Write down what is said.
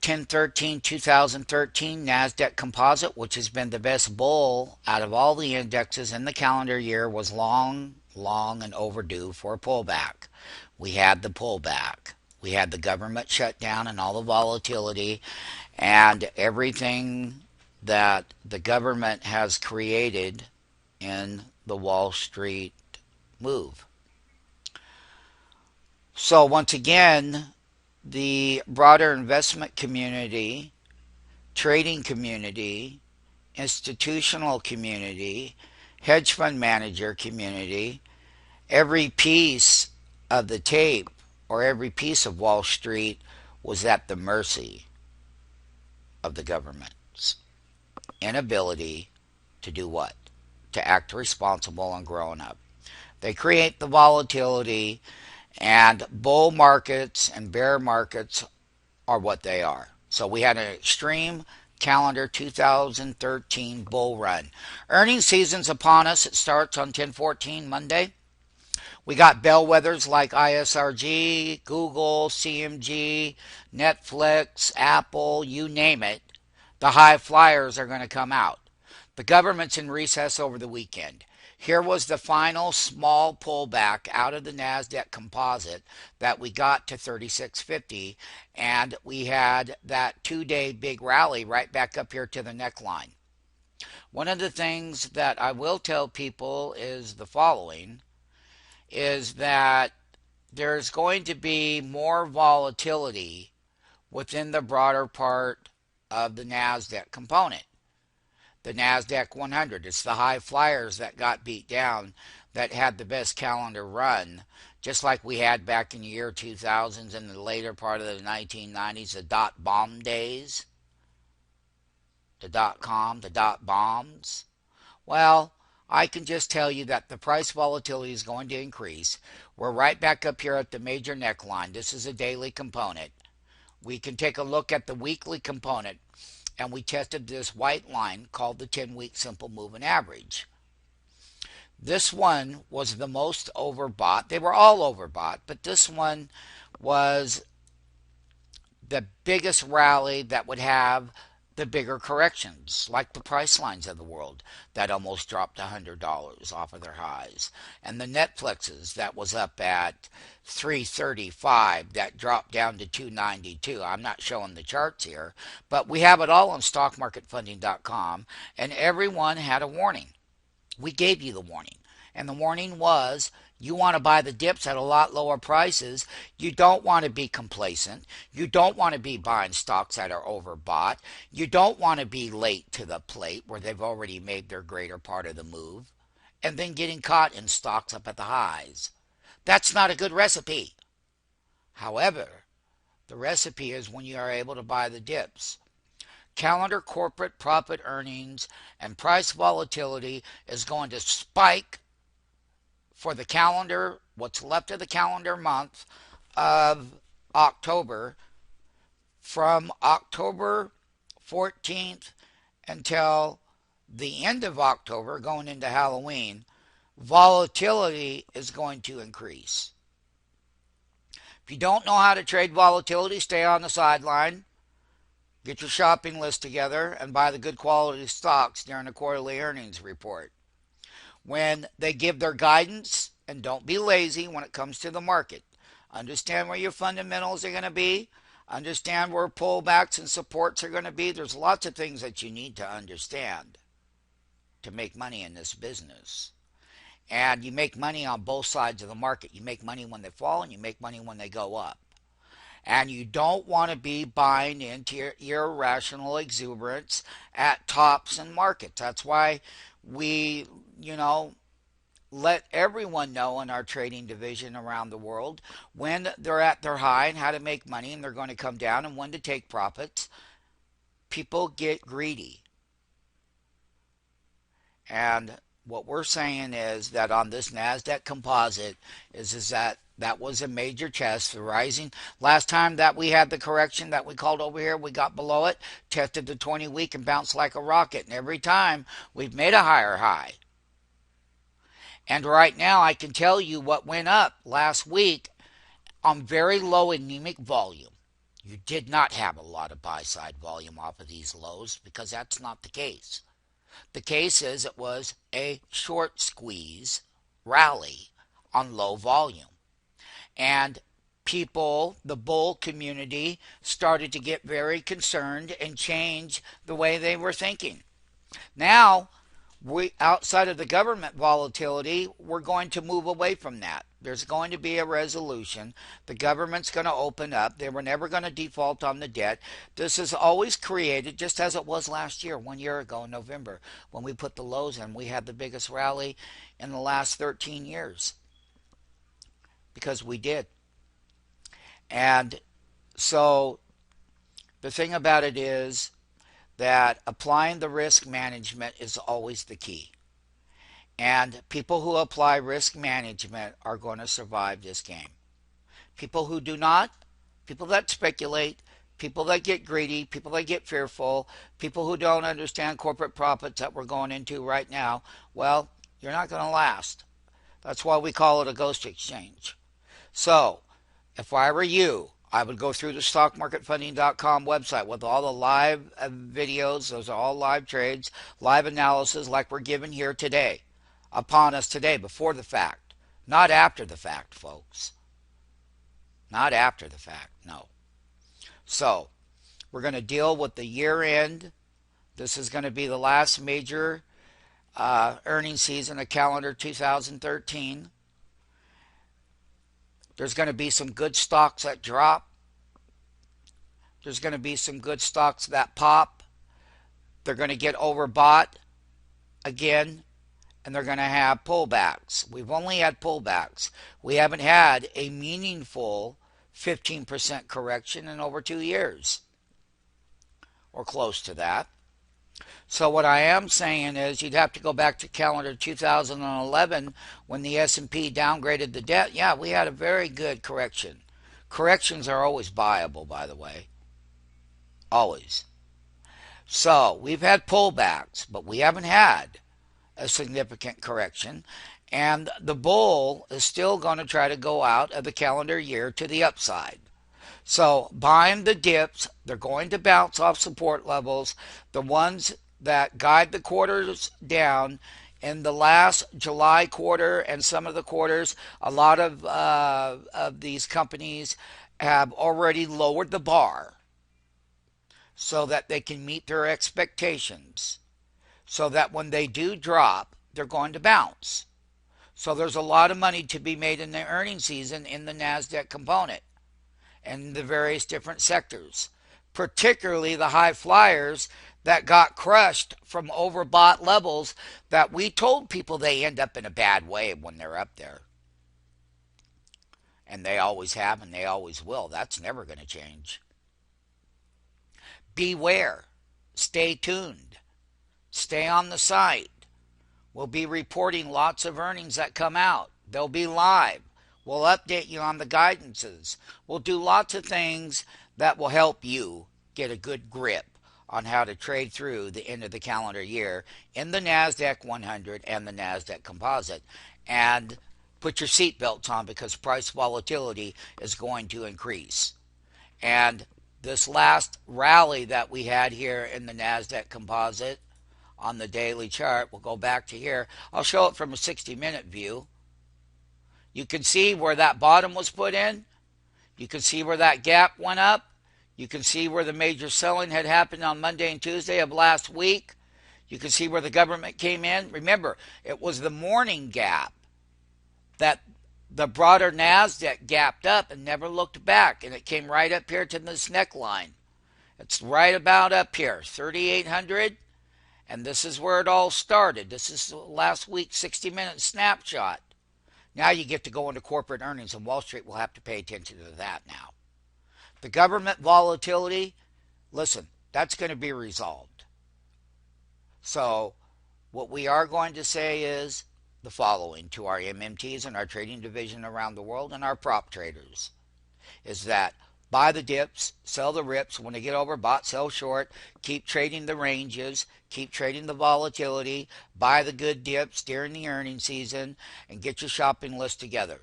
2013 NASDAQ Composite, which has been the best bull out of all the indexes in the calendar year, was long, long and overdue for a pullback. We had the pullback. We had the government shutdown and all the volatility and everything that the government has created in the Wall Street move. So once again, the broader investment community, trading community, institutional community, hedge fund manager community, every piece of the tape or every piece of Wall Street was at the mercy of the government's inability to do what? To act responsible and grown up. They create the volatility, and bull markets and bear markets are what they are. So we had an extreme calendar 2013 bull run. Earnings season's upon us. It starts on 10/14 Monday. We got bellwethers like ISRG, Google, CMG, Netflix, Apple, you name it. The high flyers are going to come out. The government's in recess over the weekend. Here was the final small pullback out of the NASDAQ Composite that we got to 3650, and we had that 2-day big rally right back up here to the neckline. One of the things that I will tell people is the following, is that there's going to be more volatility within the broader part of the NASDAQ component. The NASDAQ 100. It's the high flyers that got beat down that had the best calendar run, just like we had back in the year 2000s and the later part of the 1990s, the dot bomb days, the .com, the dot bombs. Well, I can just tell you that the price volatility is going to increase. We're right back up here at the major neckline. This is a daily component. We can take a look at the weekly component, and we tested this white line called the 10-week simple moving average. This one was the most overbought. They were all overbought, but this one was the biggest rally that would have the bigger corrections, like the price lines of the world that almost dropped $100 off of their highs, and the Netflixes that was up at 335 that dropped down to 292. I'm not showing the charts here, but we have it all on stockmarketfunding.com, and everyone had a warning. We gave you the warning, and the warning was, you want to buy the dips at a lot lower prices. You don't want to be complacent. You don't want to be buying stocks that are overbought. You don't want to be late to the plate where they've already made their greater part of the move and then getting caught in stocks up at the highs. That's not a good recipe. However, the recipe is when you are able to buy the dips. Calendar corporate profit earnings and price volatility is going to spike for the calendar, what's left of the calendar month of October, from October 14th until the end of October, going into Halloween, volatility is going to increase. If you don't know how to trade volatility, stay on the sideline. Get your shopping list together and buy the good quality stocks during the quarterly earnings report. When they give their guidance, and don't be lazy when it comes to the market. Understand where your fundamentals are going to be. Understand where pullbacks and supports are going to be. There's lots of things that you need to understand to make money in this business. And you make money on both sides of the market. You make money when they fall, and you make money when they go up. And you don't want to be buying into your irrational exuberance at tops and markets. That's why we, let everyone know in our trading division around the world when they're at their high and how to make money, and they're going to come down, and when to take profits. People get greedy. And what we're saying is that on this NASDAQ composite is that was a major test. The rising, last time that we had the correction that we called over here, we got below it, tested the 20-week and bounced like a rocket. And every time we've made a higher high. And right now I can tell you what went up last week on very low anemic volume. You did not have a lot of buy-side volume off of these lows because that's not the case. The case is it was a short squeeze rally on low volume. And people, the bull community, started to get very concerned and change the way they were thinking. Now, outside of the government volatility, we're going to move away from that. There's going to be a resolution. The government's going to open up. They were never going to default on the debt. This is always created, just as it was last year, 1 year ago in November, when we put the lows in. We had the biggest rally in the last 13 years because we did. And so the thing about it is that applying the risk management is always the key. And people who apply risk management are going to survive this game. People who do not, people that speculate, people that get greedy, people that get fearful, people who don't understand corporate profits that we're going into right now, well, you're not going to last. That's why we call it a ghost exchange. So, if I were you, I would go through the stockmarketfunding.com website with all the live videos. Those are all live trades, live analysis like we're giving here today, upon us today, before the fact. Not after the fact, folks. Not after the fact, no. So, we're going to deal with the year end. This is going to be the last major earnings season of calendar 2013. There's going to be some good stocks that drop. There's going to be some good stocks that pop. They're going to get overbought again, and they're going to have pullbacks. We've only had pullbacks. We haven't had a meaningful 15% correction in over 2 years, or close to that. So what I am saying is you'd have to go back to calendar 2011 when the S&P downgraded the debt. Yeah, we had a very good correction. Corrections are always buyable, by the way. Always. So we've had pullbacks, but we haven't had a significant correction. And the bull is still going to try to go out of the calendar year to the upside. So buying the dips, they're going to bounce off support levels. The ones that guide the quarters down in the last July quarter and some of the quarters, a lot of these companies have already lowered the bar so that they can meet their expectations, so that when they do drop, they're going to bounce. So there's a lot of money to be made in the earnings season in the NASDAQ component and the various different sectors, particularly the high flyers that got crushed from overbought levels that we told people they end up in a bad way when they're up there. And they always have and they always will. That's never going to change. Beware. Stay tuned. Stay on the site. We'll be reporting lots of earnings that come out. They'll be live. We'll update you on the guidances. We'll do lots of things that will help you get a good grip on how to trade through the end of the calendar year in the NASDAQ 100 and the NASDAQ Composite. And put your seatbelts on because price volatility is going to increase. And this last rally that we had here in the NASDAQ Composite on the daily chart, we'll go back to here. I'll show it from a 60-minute view. You can see where that bottom was put in. You can see where that gap went up. You can see where the major selling had happened on Monday and Tuesday of last week. You can see where the government came in. Remember, it was the morning gap that the broader NASDAQ gapped up and never looked back. And it came right up here to this neckline. It's right about up here, 3,800. And this is where it all started. This is last week's 60-minute snapshot. Now you get to go into corporate earnings, and Wall Street will have to pay attention to that now. The government volatility, listen, that's going to be resolved. So what we are going to say is the following to our MMTs and our trading division around the world and our prop traders is that buy the dips, sell the rips. When they get overbought, sell short. Keep trading the ranges. Keep trading the volatility. Buy the good dips during the earnings season and get your shopping list together.